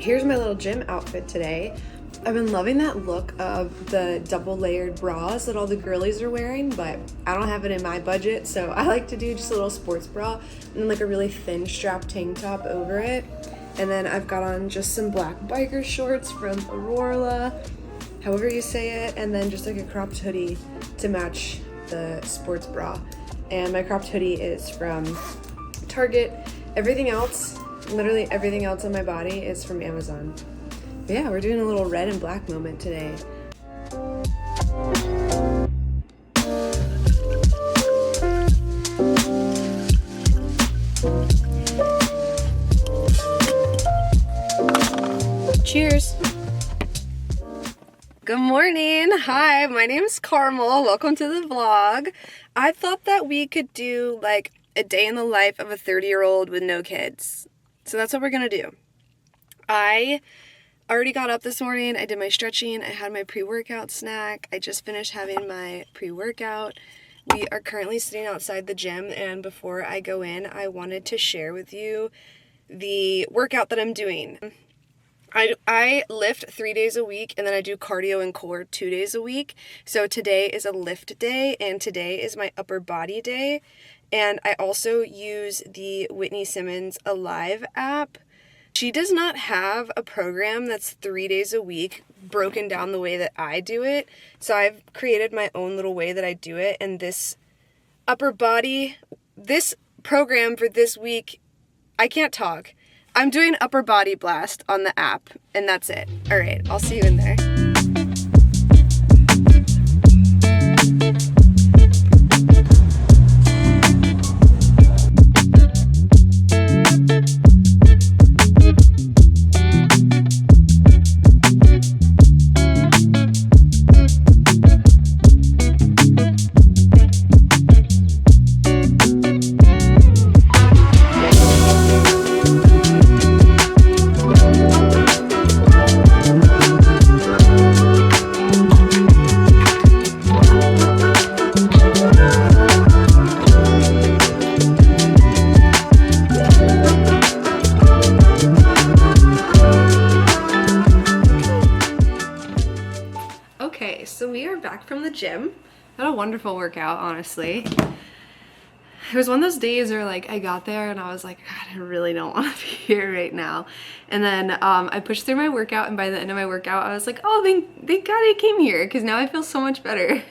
Here's my little gym outfit today. I've been loving that look of the double layered bras that all the girlies are wearing, but I don't have it in my budget, so I like to do just a little sports bra and like a really thin strap tank top over it. And then I've got on just some black biker shorts from Aurora, however you say it, and then just like a cropped hoodie to match the sports bra. And my cropped hoodie is from Target. Everything else, literally everything else on my body is from Amazon. But yeah, we're doing a little red and black moment today. Cheers. Good morning. Hi, my name is Carmel. Welcome to the vlog. I thought that we could do like a day in the life of a 30-year-old with no kids. So that's what we're gonna do. I already got up this morning. I did my stretching. I had my pre-workout snack. I just finished having my pre-workout. We are currently sitting outside the gym, and before I go in, I wanted to share with you the workout that I'm doing. I lift 3 days a week, and then I do cardio and core 2 days a week. So today is a lift day, and today is my upper body day. And I also use the Whitney Simmons Alive app. She does not have a program that's 3 days a week broken down the way that I do it. So I've created my own little way that I do it. And this program for this week, I can't talk. I'm doing upper body blast on the app, and that's it. All right, I'll see you in there. Okay, so we are back from the gym. Had a wonderful workout, honestly. It was one of those days where like I got there and I was like, God, I really don't want to be here right now. And then I pushed through my workout, and by the end of my workout, I was like, oh, thank God I came here, because now I feel so much better.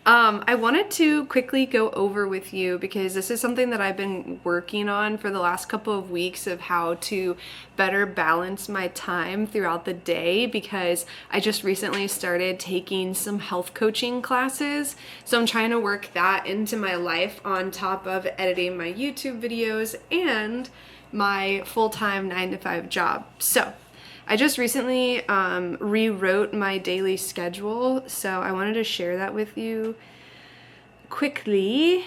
I wanted to quickly go over with you, because this is something that I've been working on for the last couple of weeks, of how to better balance my time throughout the day, because I just recently started taking some health coaching classes. So I'm trying to work that into my life on top of editing my YouTube videos and my full-time 9-to-5 job. So I just recently rewrote my daily schedule, so I wanted to share that with you quickly.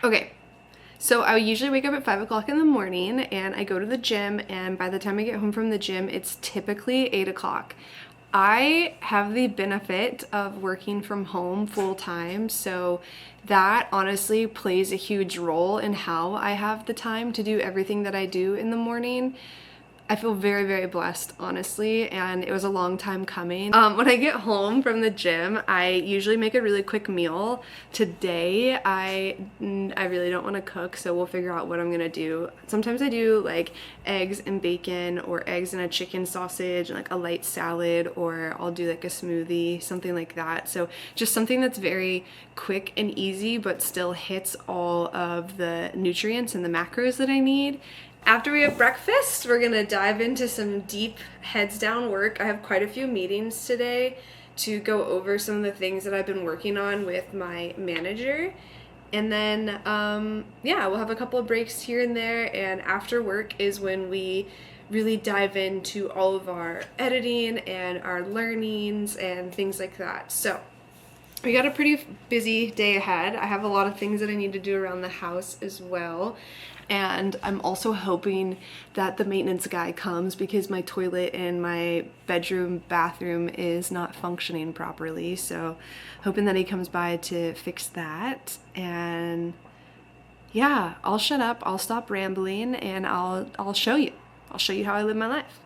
Okay, so I usually wake up at 5 o'clock in the morning, and I go to the gym, and by the time I get home from the gym, it's typically 8 o'clock. I have the benefit of working from home full time, so that honestly plays a huge role in how I have the time to do everything that I do in the morning. I feel very, very blessed, honestly, and it was a long time coming. When I get home from the gym, I usually make a really quick meal. Today, I really don't want to cook, so we'll figure out what I'm gonna do. Sometimes I do like eggs and bacon, or eggs and a chicken sausage, and like a light salad, or I'll do like a smoothie, something like that. So just something that's very quick and easy, but still hits all of the nutrients and the macros that I need. After we have breakfast, we're gonna dive into some deep heads down work. I have quite a few meetings today to go over some of the things that I've been working on with my manager. And then, yeah, we'll have a couple of breaks here and there, and after work is when we really dive into all of our editing and our learnings and things like that. So we got a pretty busy day ahead. I have a lot of things that I need to do around the house as well. And I'm also hoping that the maintenance guy comes because my toilet in my bathroom is not functioning properly. So hoping that he comes by to fix that. And yeah, I'll shut up, I'll stop rambling, and I'll show you. I'll show you how I live my life.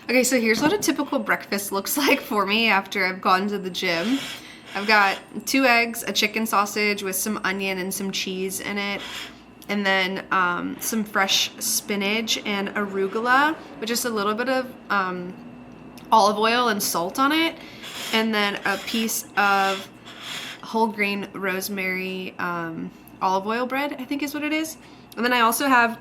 Okay, so here's what a typical breakfast looks like for me after I've gone to the gym. I've got 2 eggs, a chicken sausage with some onion and some cheese in it, and then some fresh spinach and arugula with just a little bit of olive oil and salt on it, and then a piece of whole grain rosemary olive oil bread, I think is what it is. And then I also have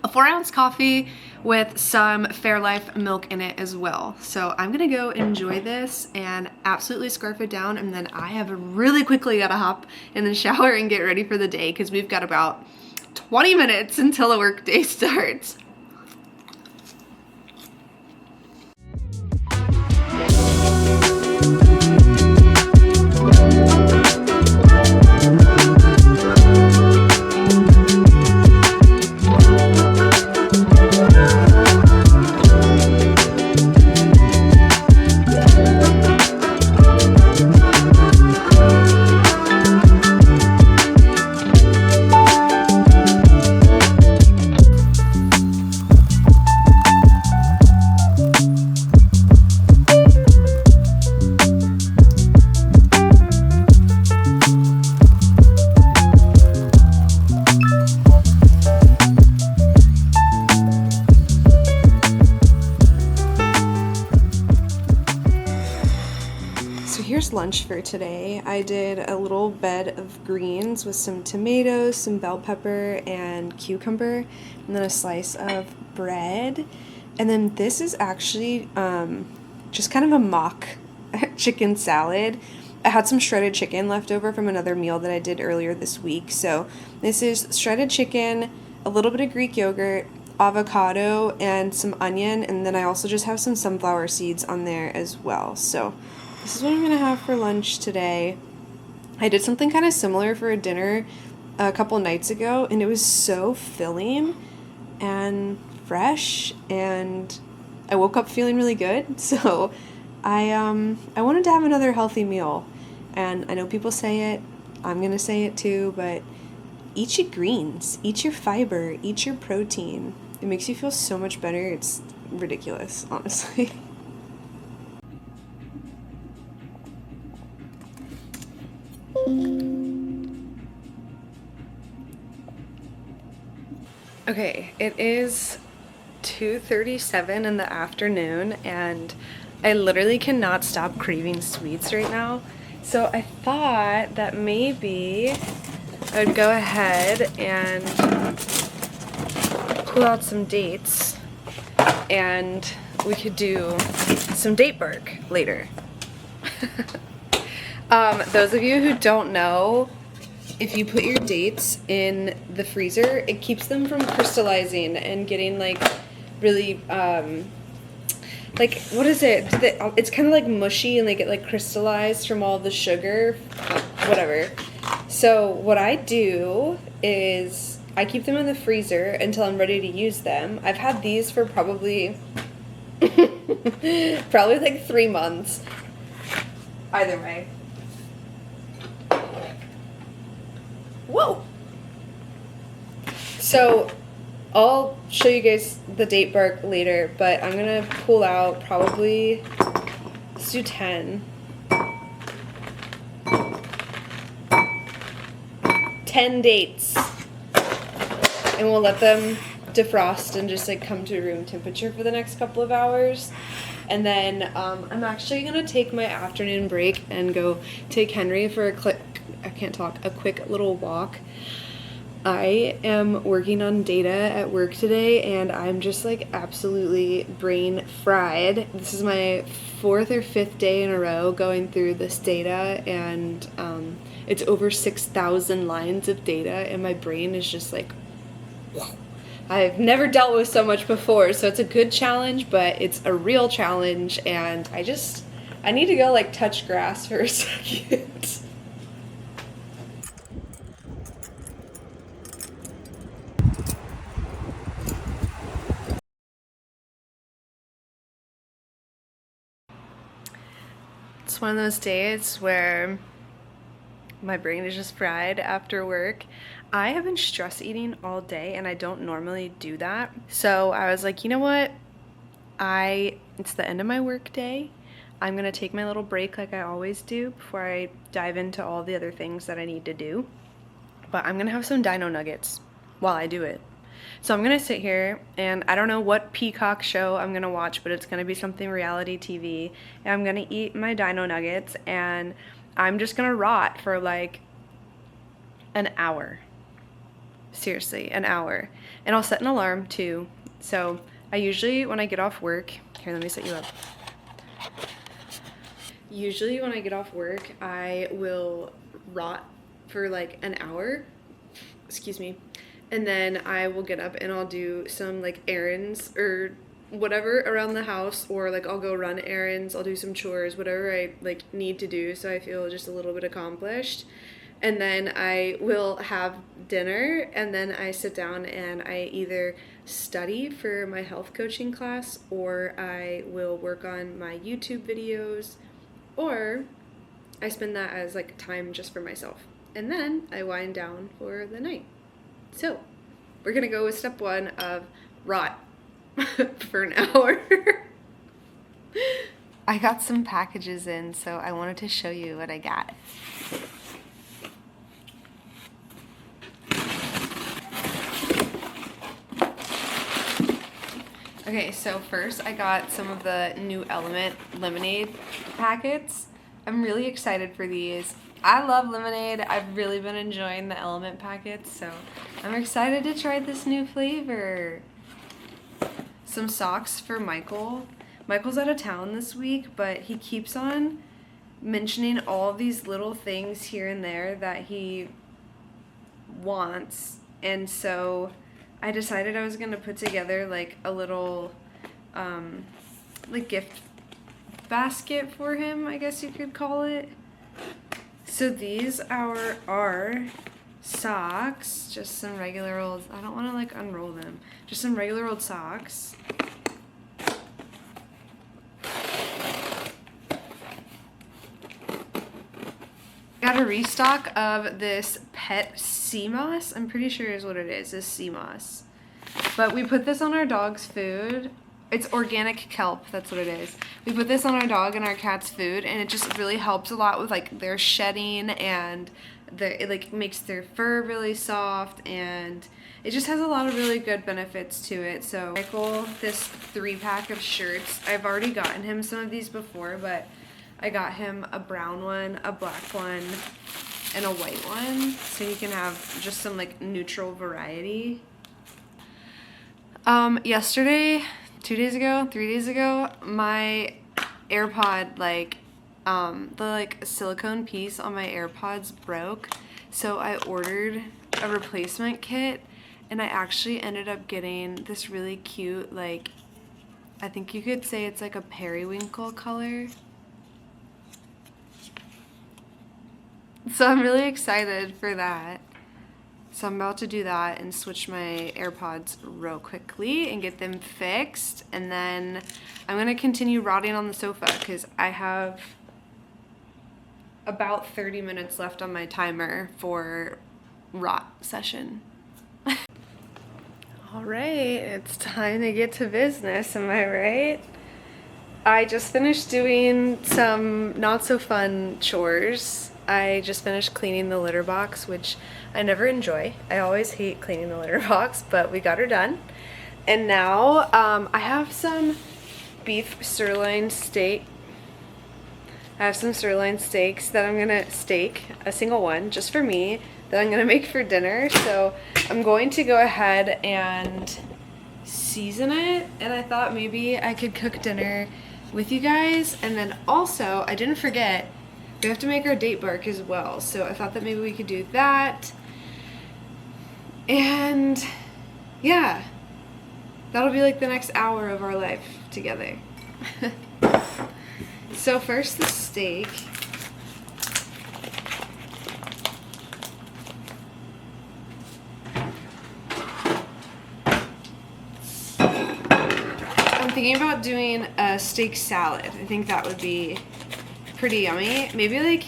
a 4-ounce coffee with some Fairlife milk in it as well. So I'm gonna go enjoy this and absolutely scarf it down, and then I have really quickly gotta hop in the shower and get ready for the day because we've got about 20 minutes until the work day starts. Here's lunch for today. I did a little bed of greens with some tomatoes, some bell pepper, and cucumber, and then a slice of bread. And then this is actually just kind of a mock chicken salad. I had some shredded chicken left over from another meal that I did earlier this week. So this is shredded chicken, a little bit of Greek yogurt, avocado, and some onion, and then I also just have some sunflower seeds on there as well. So this is what I'm gonna have for lunch today. I did something kind of similar for a dinner a couple nights ago, and it was so filling and fresh, and I woke up feeling really good. So I wanted to have another healthy meal, and I know people say it, I'm gonna say it too, but eat your greens, eat your fiber, eat your protein. It makes you feel so much better. It's ridiculous, honestly. Okay, it is 2:37 in the afternoon, and I literally cannot stop craving sweets right now. So I thought that maybe I would go ahead and pull out some dates, and we could do some date bark later. Those of you who don't know, if you put your dates in the freezer, it keeps them from crystallizing and getting like really, like, what is it? It's kind of like mushy and they get like crystallized from all the sugar, whatever. So what I do is I keep them in the freezer until I'm ready to use them. I've had these for probably probably like 3 months. Either way. Whoa! So I'll show you guys the date bark later, but I'm gonna pull out probably, let's do 10. 10 dates. And we'll let them defrost and just like come to room temperature for the next couple of hours. And then I'm actually gonna take my afternoon break and go take Henry for a quick little walk. I am working on data at work today and I'm just like absolutely brain fried. This is my 4th or 5th day in a row going through this data, and it's over 6,000 lines of data and my brain is just like, whoa. I've never dealt with so much before, so it's a good challenge, but it's a real challenge, and I need to go like touch grass for a second. It's one of those days where my brain is just fried after work. I have been stress eating all day and I don't normally do that. So I was like, you know what? It's the end of my work day. I'm gonna take my little break like I always do before I dive into all the other things that I need to do. But I'm gonna have some dino nuggets while I do it. So I'm gonna sit here and I don't know what Peacock show I'm gonna watch, but it's gonna be something reality TV. And I'm gonna eat my dino nuggets and I'm just gonna rot for like an hour. Seriously, an hour. And I'll set an alarm too. So I usually, when I get off work, here, let me set you up. Usually when I get off work, I will rot for like an hour. Excuse me. And then I will get up and I'll do some like errands or whatever around the house, or like I'll go run errands, I'll do some chores, whatever I like need to do, so I feel just a little bit accomplished. And then I will have dinner, and then I sit down and I either study for my health coaching class, or I will work on my YouTube videos, or I spend that as like time just for myself. And then I wind down for the night. So we're gonna go with step 1 of rot for an hour. I got some packages in, so I wanted to show you what I got. Okay, so first I got some of the new Element lemonade packets. I'm really excited for these. I love lemonade. I've really been enjoying the Element packets, so I'm excited to try this new flavor. Some socks for Michael. Michael's out of town this week, but he keeps on mentioning all these little things here and there that he wants, and so I decided I was gonna put together like a little like gift basket for him, I guess you could call it. So these are socks, just some regular old, I don't want to like unroll them, just some regular old socks. Got a restock of this pet sea moss. I'm pretty sure is what it is sea moss. But we put this on our dog's food. It's organic kelp, that's what it is. We put this on our dog and our cat's food, and it just really helps a lot with like their shedding, and it like makes their fur really soft, and it just has a lot of really good benefits to it. So Michael, this 3-pack of shirts, I've already gotten him some of these before, but I got him a brown one, a black one, and a white one, so he can have just some like neutral variety. Yesterday, 2 days ago, 3 days ago, my AirPod, like, the like silicone piece on my AirPods broke, so I ordered a replacement kit, and I actually ended up getting this really cute, like, I think you could say it's like a periwinkle color. So I'm really excited for that. So I'm about to do that and switch my AirPods real quickly and get them fixed. And then I'm gonna continue rotting on the sofa because I have about 30 minutes left on my timer for rot session. All right, it's time to get to business, am I right? I just finished doing some not so fun chores. I just finished cleaning the litter box, which I never enjoy. I always hate cleaning the litter box, but we got her done. And now I have some beef sirloin steak. I have some sirloin steaks that I'm gonna steak, a single one, just for me, that I'm gonna make for dinner. So I'm going to go ahead and season it, and I thought maybe I could cook dinner with you guys. And then also, I didn't forget, we have to make our date bark as well. So I thought that maybe we could do that. And yeah, that'll be like the next hour of our life together. So first the steak. I'm thinking about doing a steak salad. I think that would be pretty yummy. Maybe like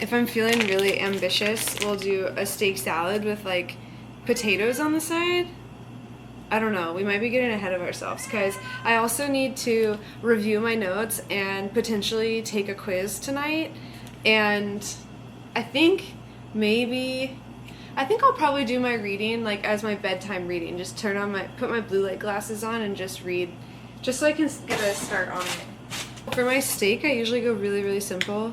if I'm feeling really ambitious, we'll do a steak salad with like potatoes on the side. I don't know, we might be getting ahead of ourselves because I also need to review my notes and potentially take a quiz tonight. And I think I'll probably do my reading like as my bedtime reading. Just put my blue light glasses on and just read, just so I can get a start on it. For my steak, I usually go really, really simple.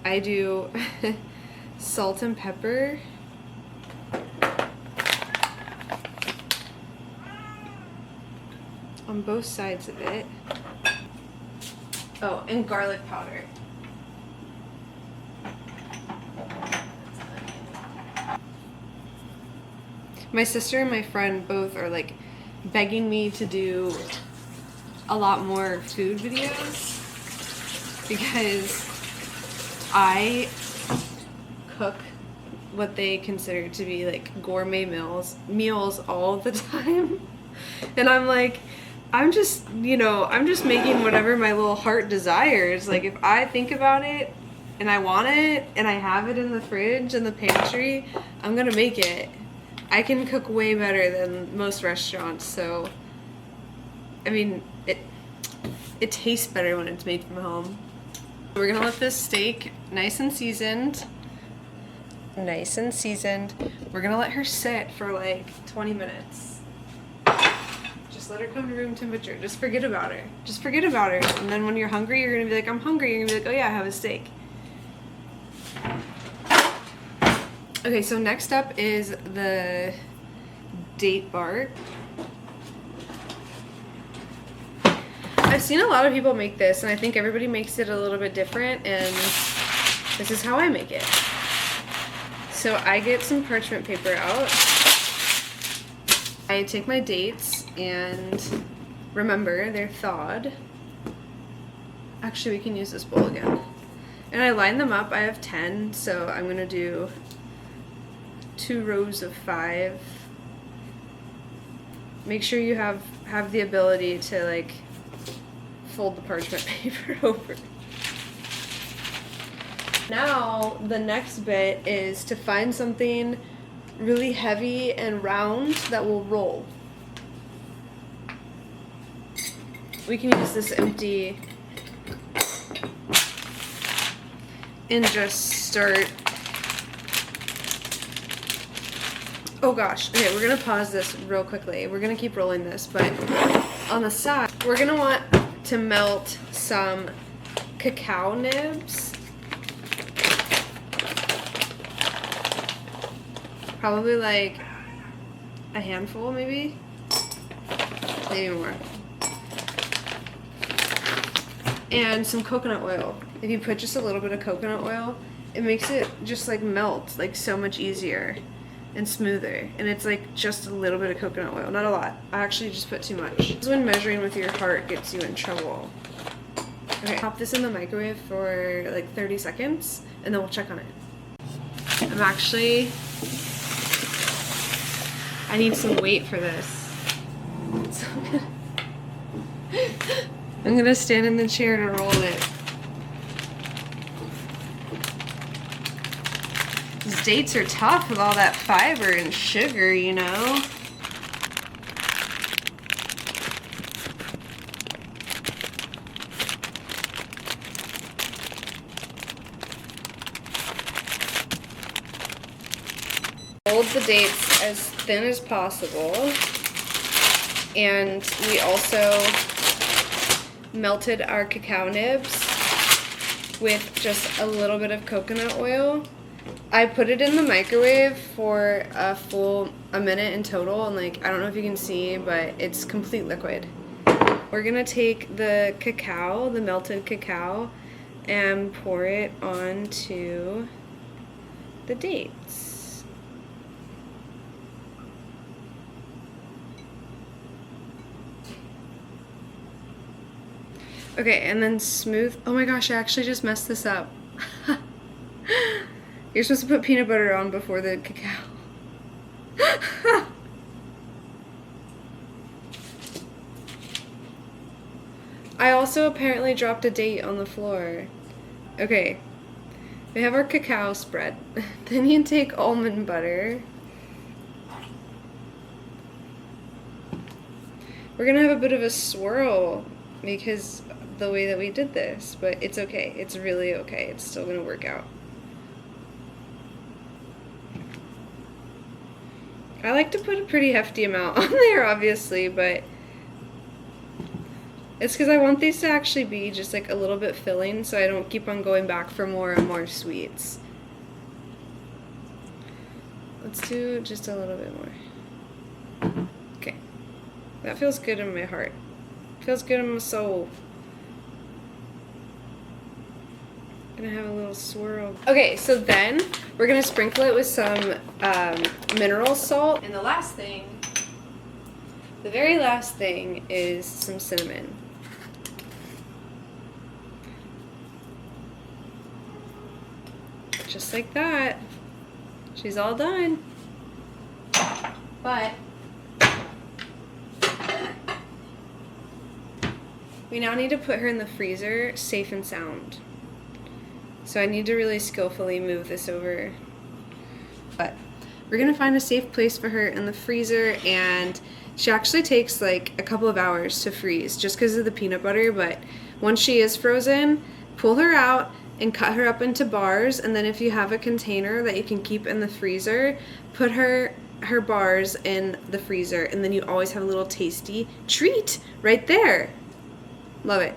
I do salt and pepper. On both sides of it. Oh, and garlic powder. My sister and my friend both are like begging me to do a lot more food videos because I cook what they consider to be like gourmet meals all the time. And I'm like, I'm just making whatever my little heart desires. Like if I think about it and I want it and I have it in the fridge and the pantry, I'm gonna make it. I can cook way better than most restaurants, so I mean it tastes better when it's made from home. We're gonna let this steak nice and seasoned. We're gonna let her sit for like 20 minutes. Just let her come to room temperature. Just forget about her. And then when you're hungry, you're gonna be like, I'm hungry. You're gonna be like, oh yeah, have a steak. Okay, so next up is the date bark. I've seen a lot of people make this, and I think everybody makes it a little bit different, and this is how I make it. So I get some parchment paper out. I take my dates, and remember, they're thawed. Actually, we can use this bowl again. And I line them up. I have 10, so I'm gonna do 2 rows of 5. Make sure you have the ability to like fold the parchment paper over. Now the next bit is to find something really heavy and round that will roll. We can use this empty and just start. Oh gosh, okay, we're gonna pause this real quickly. We're gonna keep rolling this, but on the side, we're gonna want to melt some cacao nibs. Probably like a handful, maybe more. And some coconut oil. If you put just a little bit of coconut oil, it makes it just like melt like so much easier and smoother. And it's like just a little bit of coconut oil, not a lot. I actually just put too much. This is when measuring with your heart gets you in trouble. Okay, pop this in the microwave for like 30 seconds and then we'll check on it. I need some weight for this. So I'm gonna stand in the chair to roll it. These dates are tough with all that fiber and sugar, you know? Rolled the dates as thin as possible, and we also melted our cacao nibs with just a little bit of coconut oil. I put it in the microwave for a minute in total, and like, I don't know if you can see, but it's complete liquid. We're gonna take the cacao, the melted cacao, and pour it onto the dates. Okay, and then smooth. Oh my gosh, I actually just messed this up. You're supposed to put peanut butter on before the cacao. I also apparently dropped a date on the floor. Okay, we have our cacao spread. Then you take almond butter. We're gonna have a bit of a swirl because the way that we did this, but it's okay. It's really okay. It's still gonna work out. I like to put a pretty hefty amount on there, obviously, but it's because I want these to actually be just like a little bit filling so I don't keep on going back for more and more sweets. Let's do just a little bit more. Okay. That feels good in my heart. Feels good in my soul. Gonna have a little swirl. Okay, so then we're gonna sprinkle it with some mineral salt. And the very last thing is some cinnamon. Just like that. She's all done. But we now need to put her in the freezer safe and sound. So I need to really skillfully move this over. But we're gonna find a safe place for her in the freezer, and she actually takes like a couple of hours to freeze just because of the peanut butter, but once she is frozen, pull her out and cut her up into bars, and then if you have a container that you can keep in the freezer, put her bars in the freezer, and then you always have a little tasty treat right there. Love it.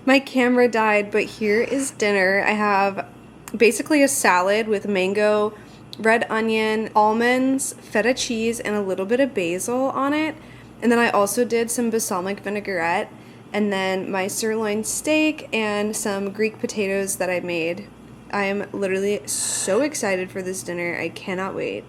My camera died, but here is dinner. I have basically a salad with mango, red onion, almonds, feta cheese, and a little bit of basil on it. And then I also did some balsamic vinaigrette, and then my sirloin steak and some Greek potatoes that I made. I am literally so excited for this dinner. I cannot wait.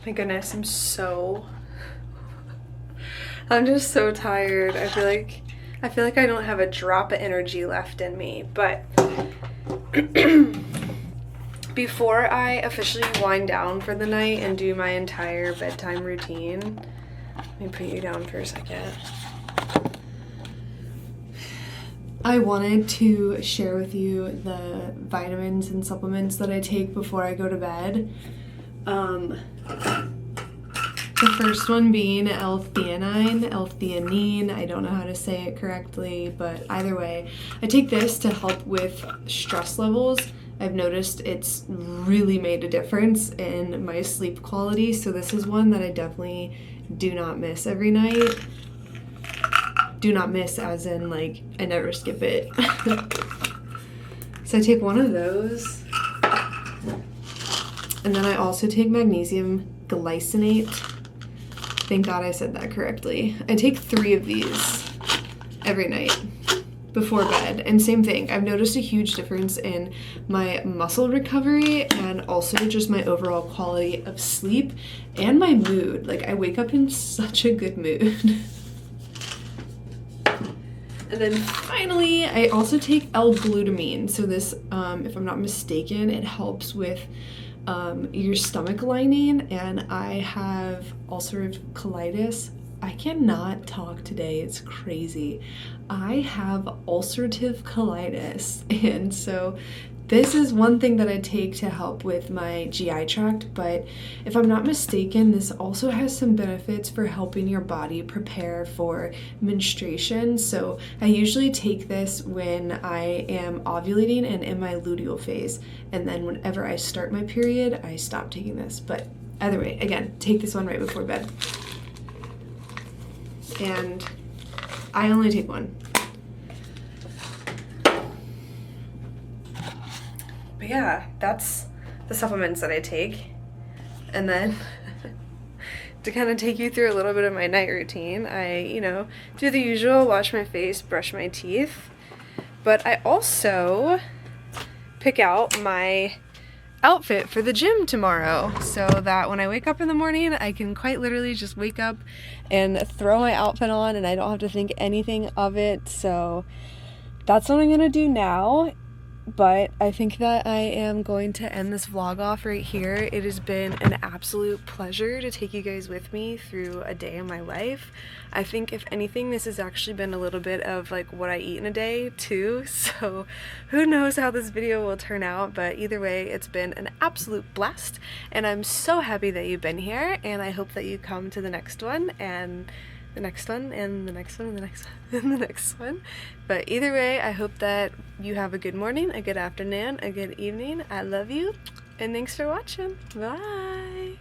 My goodness, I'm just so tired. I feel like I don't have a drop of energy left in me, but before I officially wind down for the night and do my entire bedtime routine, let me put you down for a second. I wanted to share with you the vitamins and supplements that I take before I go to bed. The first one being L-theanine. I don't know how to say it correctly, but either way, I take this to help with stress levels. I've noticed it's really made a difference in my sleep quality, so this is one that I definitely do not miss every night. Do not miss as in, like, I never skip it. So I take one of those. And then I also take magnesium glycinate. Thank God I said that correctly. I take 3 of these every night before bed. And same thing, I've noticed a huge difference in my muscle recovery and also just my overall quality of sleep and my mood. Like, I wake up in such a good mood. And then finally, I also take L-glutamine. So this, if I'm not mistaken, it helps with your stomach lining, and I have ulcerative colitis. I cannot talk today, it's crazy. I have ulcerative colitis, and so this is one thing that I take to help with my GI tract, but if I'm not mistaken, this also has some benefits for helping your body prepare for menstruation. So I usually take this when I am ovulating and in my luteal phase, and then whenever I start my period, I stop taking this. But either way, again, take this one right before bed. And I only take one. But yeah, that's the supplements that I take. And then to kind of take you through a little bit of my night routine, I, do the usual, wash my face, brush my teeth. But I also pick out my outfit for the gym tomorrow so that when I wake up in the morning, I can quite literally just wake up and throw my outfit on and I don't have to think anything of it. So that's what I'm gonna do now. But I think that I am going to end this vlog off right here. It has been an absolute pleasure to take you guys with me through a day in my life. I think if anything, this has actually been a little bit of like what I eat in a day too. So who knows how this video will turn out, but either way, it's been an absolute blast. And I'm so happy that you've been here, and I hope that you come to the next one and the next one and the next one and the next one and the next one. But either way, I hope that you have a good morning, a good afternoon, a good evening. I love you, and thanks for watching. Bye.